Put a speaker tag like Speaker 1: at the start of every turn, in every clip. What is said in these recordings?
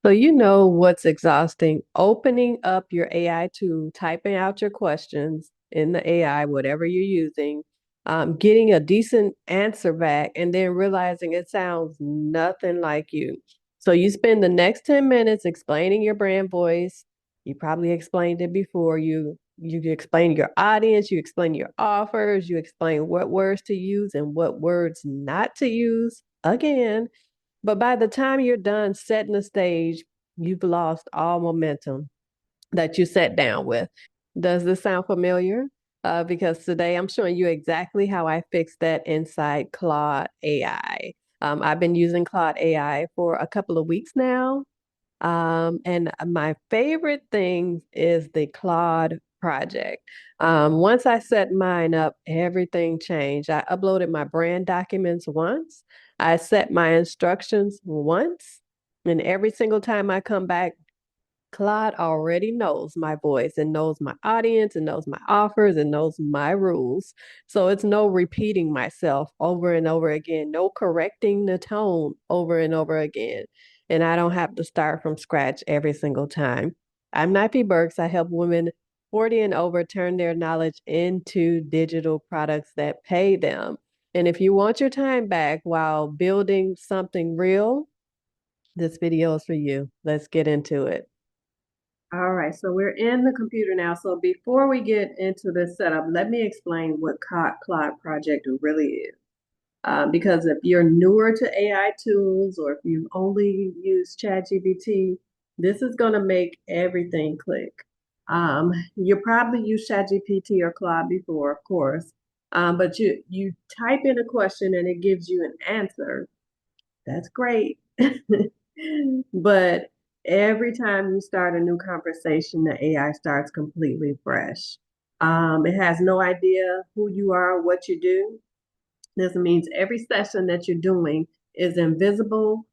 Speaker 1: So you know what's exhausting? Opening up your AI tool, typing out your questions in the AI, whatever you're using, getting a decent answer back, and then realizing it sounds nothing like you. So you spend the next 10 minutes explaining your brand voice. You probably explained it before. You explain your audience, you explain your offers, you explain what words to use and what words not to use again. But by the time you're done setting the stage, you've lost all momentum that you sat down with. Does this sound familiar? Because today I'm showing you exactly how I fixed that inside Claude AI. I've been using Claude AI for a couple of weeks now. And my favorite thing is the Claude Project. Once I set mine up, everything changed. I uploaded my brand documents once. I set my instructions once. And every single time I come back, Claude already knows my voice and knows my audience and knows my offers and knows my rules. So it's no repeating myself over and over again, no correcting the tone over and over again. And I don't have to start from scratch every single time. I'm Knifie Burks. I help women 40 and over turn their knowledge into digital products that pay them. And if you want your time back while building something real, this video is for you. Let's get into it. All right, so we're in the computer now. So before we get into this setup, let me explain what Claude Project really is. Because if you're newer to AI tools or if you've only used ChatGPT, this is going to make everything click. You probably used ChatGPT or Claude before, of course, but you type in a question and it gives you an answer. That's great. But every time you start a new conversation, the AI starts completely fresh. It has no idea who you are, what you do. This means every session that you're doing is invisible.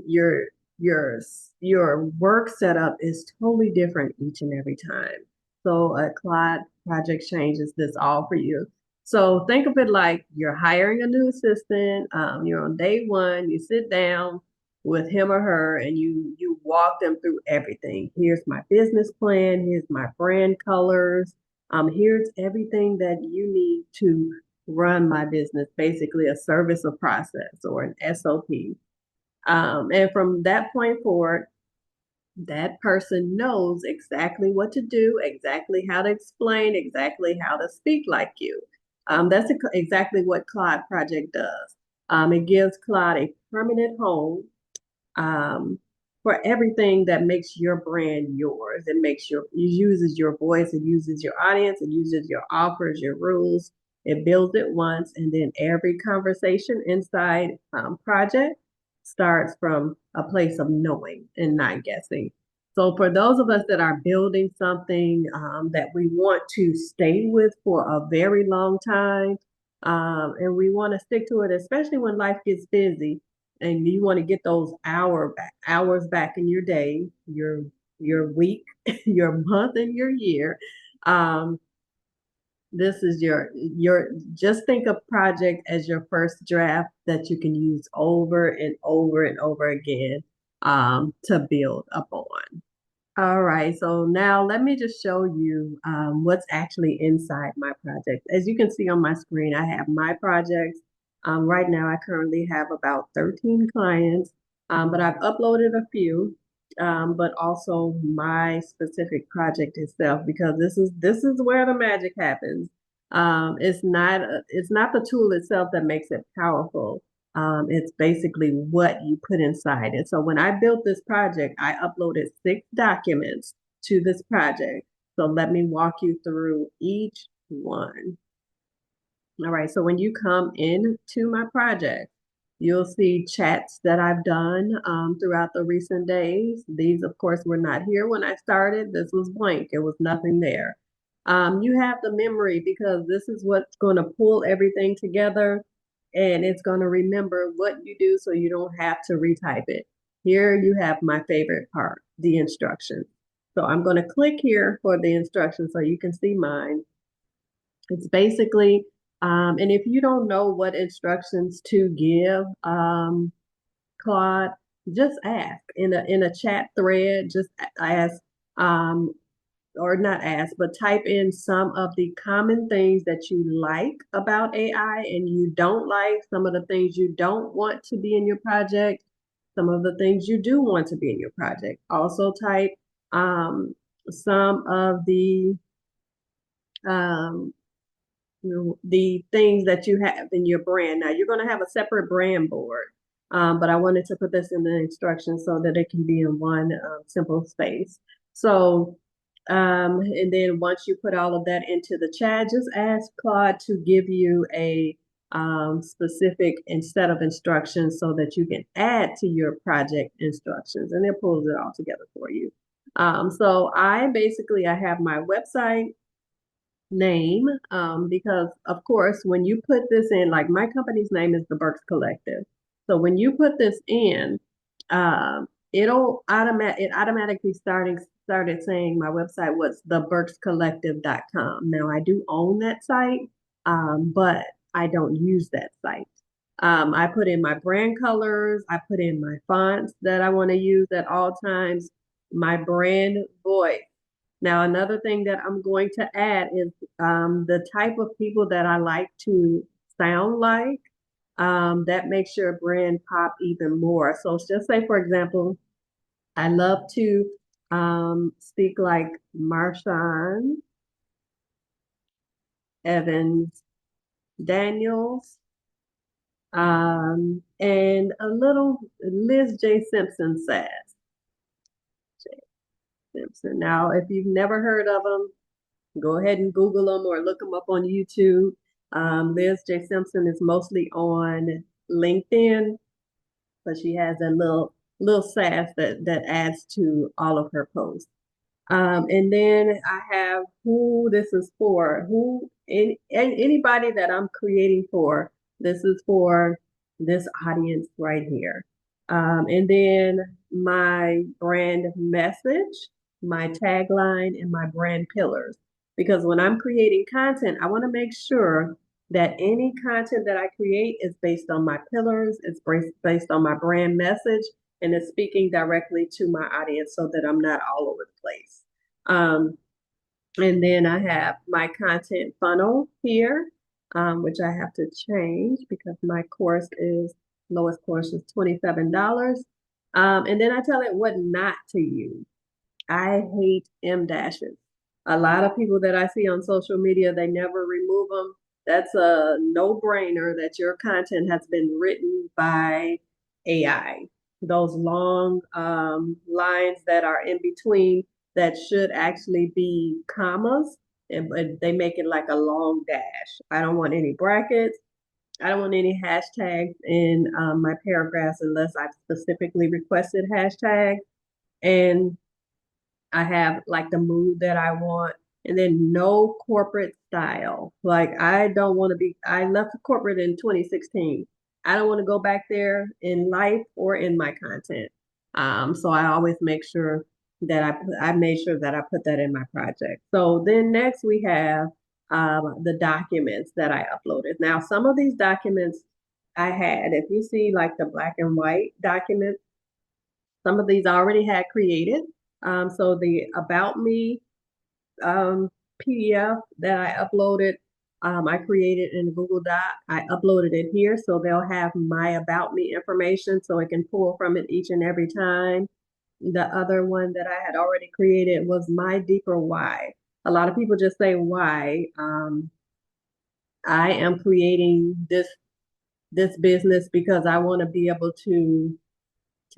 Speaker 1: Your your work setup is totally different each and every time. So a Claude project changes this all for you. So think of it like you're hiring a new assistant. You're on day one. You sit down with him or her, and you walk them through everything. Here's my business plan. Here's my brand colors. Here's everything that you need to run my business, basically a service or process or an SOP. And from that point forward, that person knows exactly what to do, exactly how to explain, exactly how to speak like you. That's exactly what Claude Project does. It gives Claude a permanent home um, for everything that makes your brand yours. It uses your voice, it uses your audience, it uses your offers, your rules. It builds it once, and then every conversation inside project starts from a place of knowing and not guessing. So for those of us that are building something that we want to stay with for a very long time, and we want to stick to it, especially when life gets busy, and you want to get those hours back in your day, your week, your month, and your year. Um, this is your just think of project as your first draft that you can use over and over and over again to build upon. All right, so now let me just show you what's actually inside my project. As you can see on my screen, I have my projects. Right now, I currently have about 13 clients, but I've uploaded a few, but also my specific project itself, because this is where the magic happens. It's not the tool itself that makes it powerful. It's basically what you put inside it. So when I built this project, I uploaded 6 documents to this project. So let me walk you through each one. All right, so when you come into my project, you'll see chats that I've done throughout the recent days. These, of course, were not here when I started. This was blank. There was nothing there. You have the memory because this is what's going to pull everything together and it's going to remember what you do so you don't have to retype it. Here you have my favorite part, the instructions. So I'm going to click here for the instructions so you can see mine. It's basically, and if you don't know what instructions to give, Claude, just ask in a chat thread, just ask, um, or not ask, but type in some of the common things that you like about AI and you don't like, some of the things you don't want to be in your project, some of the things you do want to be in your project. Also type some of um, the things that you have in your brand. Now you're going to have a separate brand board, but I wanted to put this in the instructions so that it can be in one simple space. So, and then once you put all of that into the chat, just ask Claude to give you a specific set of instructions so that you can add to your project instructions, and it pulls it all together for you. So I have my website name, because of course when you put this in, like my company's name is the Burks Collective. So when you put this in, it automatically started saying my website was theburkscollective.com. Now I do own that site, but I don't use that site. I put in my brand colors, I put in my fonts that I want to use at all times, my brand voice. Now, another thing that I'm going to add is the type of people that I like to sound like. That makes your brand pop even more. So just say, for example, I love to speak like Marshawn Evans Daniels, and a little Liz J. Simpson says. J. Simpson. Now, if you've never heard of them, go ahead and Google them or look them up on YouTube. Liz J. Simpson is mostly on LinkedIn, but she has that little sass that adds to all of her posts. And then I have who this is for, anybody that I'm creating for. This is for this audience right here. And then my brand message, my tagline, and my brand pillars. Because when I'm creating content, I want to make sure that any content that I create is based on my pillars, it's based on my brand message, and it's speaking directly to my audience so that I'm not all over the place. Um, and then I have my content funnel here, which I have to change because my lowest course is $27. And then I tell it what not to use. I hate M dashes. A lot of people that I see on social media, they never remove them. That's a no-brainer that your content has been written by AI. Those long lines that are in between that should actually be commas, but they make it like a long dash. I don't want any brackets. I don't want any hashtags in my paragraphs unless I've specifically requested hashtags. And I have like the mood that I want, and then no corporate style. Like I don't want to be, I left corporate in 2016. I don't want to go back there in life or in my content. So I always make sure that I made sure that I put that in my project. So then next we have the documents that I uploaded. Now, some of these documents I had, if you see like the black and white documents, some of these I already had created. So the About Me PDF that I uploaded, I created in Google Doc. I uploaded it here, so they'll have my About Me information, so it can pull from it each and every time. The other one that I had already created was My Deeper Why. A lot of people just say why. I am creating this business because I want to be able to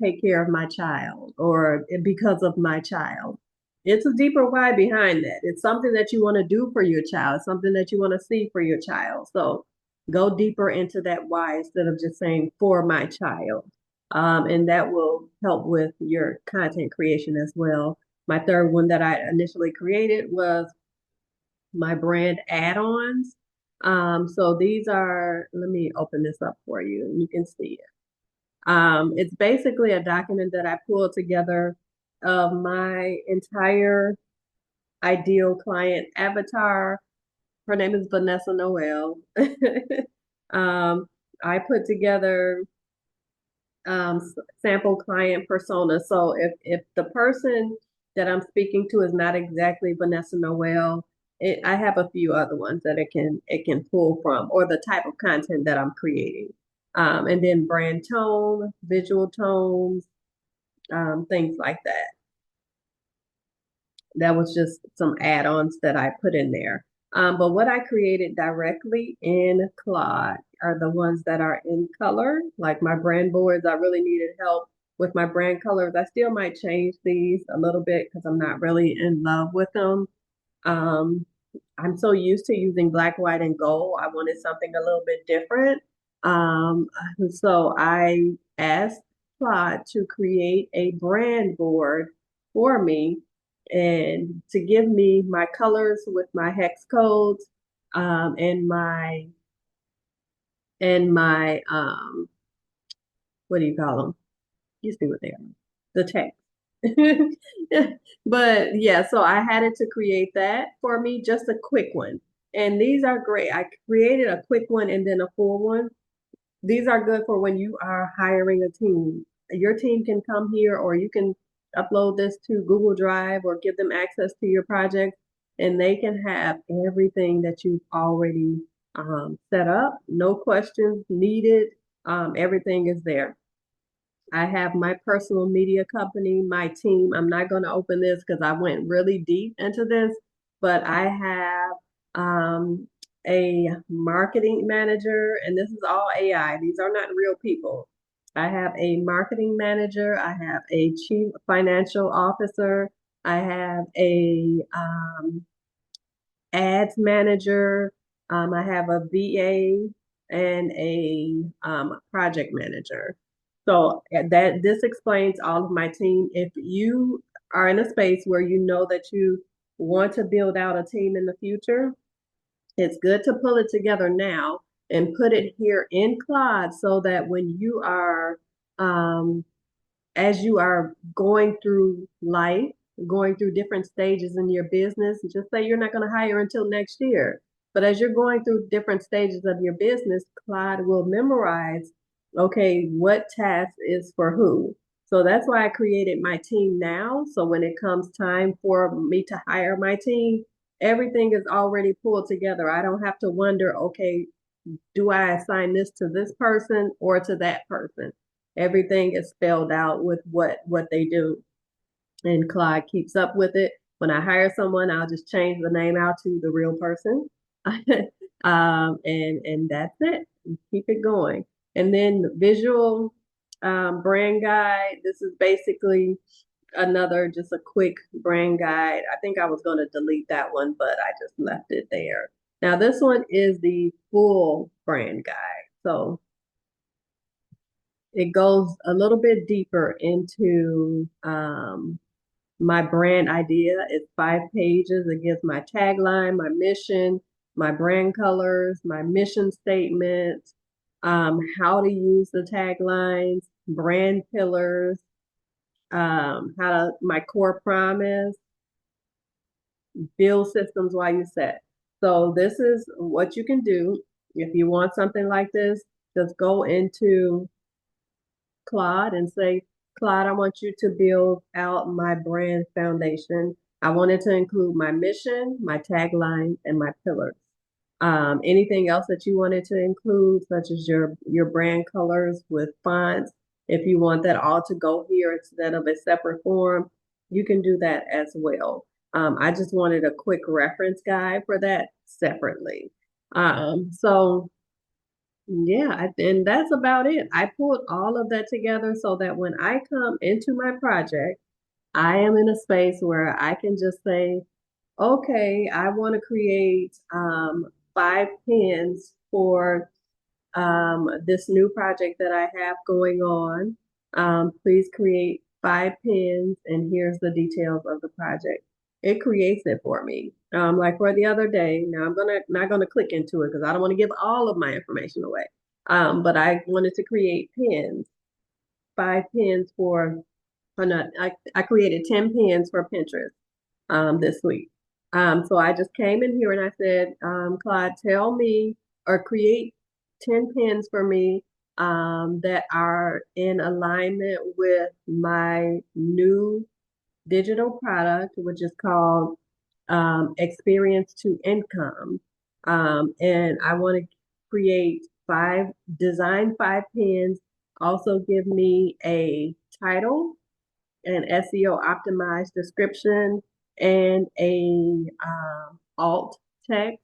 Speaker 1: take care of my child or because of my child. It's a deeper why behind that. It's something that you want to do for your child, something that you want to see for your child. So go deeper into that why instead of just saying for my child. And that will help with your content creation as well. My third one that I initially created was my brand add-ons. So these are, let me open this up for you and you can see it. It's basically a document that I pulled together of my entire ideal client avatar. Her name is Vanessa Noel. um, I put together sample client persona. So if the person that I'm speaking to is not exactly Vanessa Noel, I have a few other ones that it can pull from, or the type of content that I'm creating. And then brand tone, visual tones, things like that. That was just some add-ons that I put in there. But what I created directly in Claude are the ones that are in color, like my brand boards. I really needed help with my brand colors. I still might change these a little bit because I'm not really in love with them. Um, I'm so used to using black, white, and gold. I wanted something a little bit different. Um, so I asked Claude to create a brand board for me and to give me my colors with my hex codes and my what do you call them? You see what they are. The text. But yeah, so I had it to create that for me, just a quick one. And these are great. I created a quick one and then a full one. These are good for when you are hiring a team. Your team can come here, or you can upload this to Google Drive or give them access to your project, and they can have everything that you've already set up. No questions needed. Everything is there. I have my personal media company, my team. I'm not going to open this because I went really deep into this, but I have a marketing manager, and this is all AI. These are not real people. I have a marketing manager. I have a chief financial officer. I have a ads manager. I have a VA and a project manager. So that this explains all of my team. If you are in a space where you know that you want to build out a team in the future, it's good to pull it together now and put it here in Claude so that when you are um, as you are going through life, going through different stages in your business, just say you're not going to hire until next year. But as you're going through different stages of your business, Claude will memorize, okay, what task is for who. So that's why I created my team now. So when it comes time for me to hire my team, everything is already pulled together. I don't have to wonder, okay, do I assign this to this person or to that person? Everything is spelled out with what they do, and Clyde keeps up with it. When I hire someone, I'll just change the name out to the real person, and that's it. Keep it going. And then the visual brand guide. This is basically another just a quick brand guide. I think I was going to delete that one, but I just left it there. Now this one is the full brand guide. So it goes a little bit deeper into my brand idea. It's 5 pages. It gives my tagline, my mission, my brand colors, my mission statement, how to use the taglines, brand pillars, my core promise, build systems while you set. So this is what you can do. If you want something like this, just go into Claude and say, Claude, I want you to build out my brand foundation. I wanted to include my mission, my tagline, and my pillars. Anything else that you wanted to include, such as your brand colors with fonts, if you want that all to go here instead of a separate form, you can do that as well. I just wanted a quick reference guide for that separately. So yeah, and that's about it. I pulled all of that together so that when I come into my project, I am in a space where I can just say, okay, I want to create 5 pins for this new project that I have going on. Please create 5 pins, and here's the details of the project. It creates it for me. Like for the other day, now I'm not gonna click into it because I don't want to give all of my information away. But I wanted to create pins, 5 pins for, or not, I created 10 pins for Pinterest this week. So I just came in here and I said, Claude, tell me or create 10 pins for me that are in alignment with my new digital product, which is called Experience to Income. And I want to create design 5 pins, also give me a title, an SEO optimized description, and a alt text.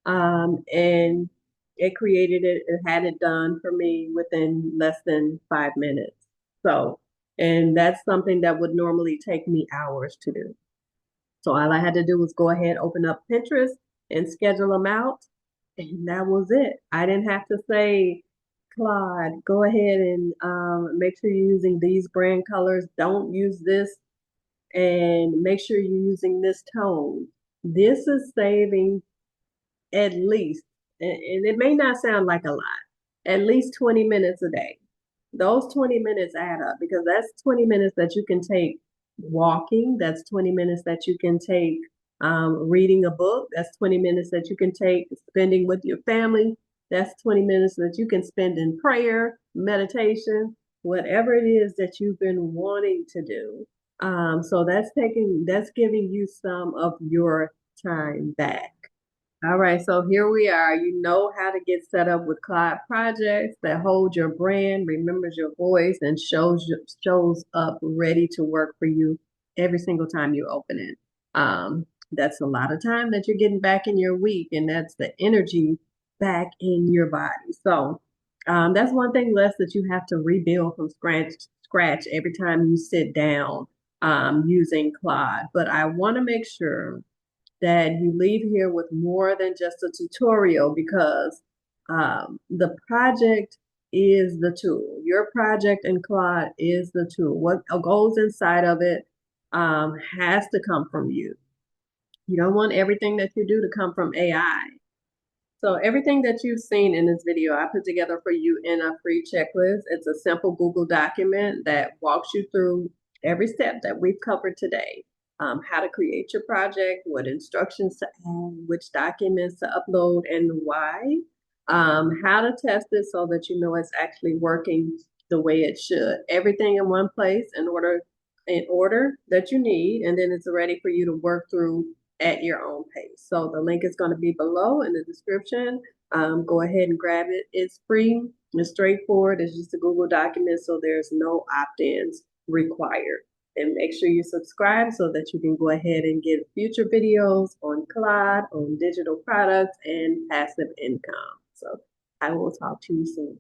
Speaker 1: And it created it had it done for me within less than 5 minutes. So, and that's something that would normally take me hours to do. So all I had to do was go ahead, open up Pinterest and schedule them out. And that was it. I didn't have to say, Claude, go ahead and make sure you're using these brand colors. Don't use this, and make sure you're using this tone. This is saving at least, and it may not sound like a lot, at least 20 minutes a day. Those 20 minutes add up because that's 20 minutes that you can take walking. That's 20 minutes that you can take reading a book. That's 20 minutes that you can take spending with your family. That's 20 minutes that you can spend in prayer, meditation, whatever it is that you've been wanting to do. So that's giving you some of your time back. All right, so here we are. You know how to get set up with Claude Projects that hold your brand, remembers your voice, and shows up ready to work for you every single time you open it. That's a lot of time that you're getting back in your week, and that's the energy back in your body. So that's one thing less that you have to rebuild from scratch every time you sit down using Claude. But I want to make sure that you leave here with more than just a tutorial because the project is the tool. Your project in Claude is the tool. What goes inside of it has to come from you. You don't want everything that you do to come from AI. So everything that you've seen in this video, I put together for you in a free checklist. It's a simple Google document that walks you through every step that we've covered today. How to create your project, what instructions to add, which documents to upload, and why. How to test it so that you know it's actually working the way it should. Everything in one place in order that you need, and then it's ready for you to work through at your own pace. So the link is going to be below in the description. Go ahead and grab it. It's free. It's straightforward. It's just a Google document, so there's no opt-ins required. And make sure you subscribe so that you can go ahead and get future videos on Claude, on digital products, and passive income. So I will talk to you soon.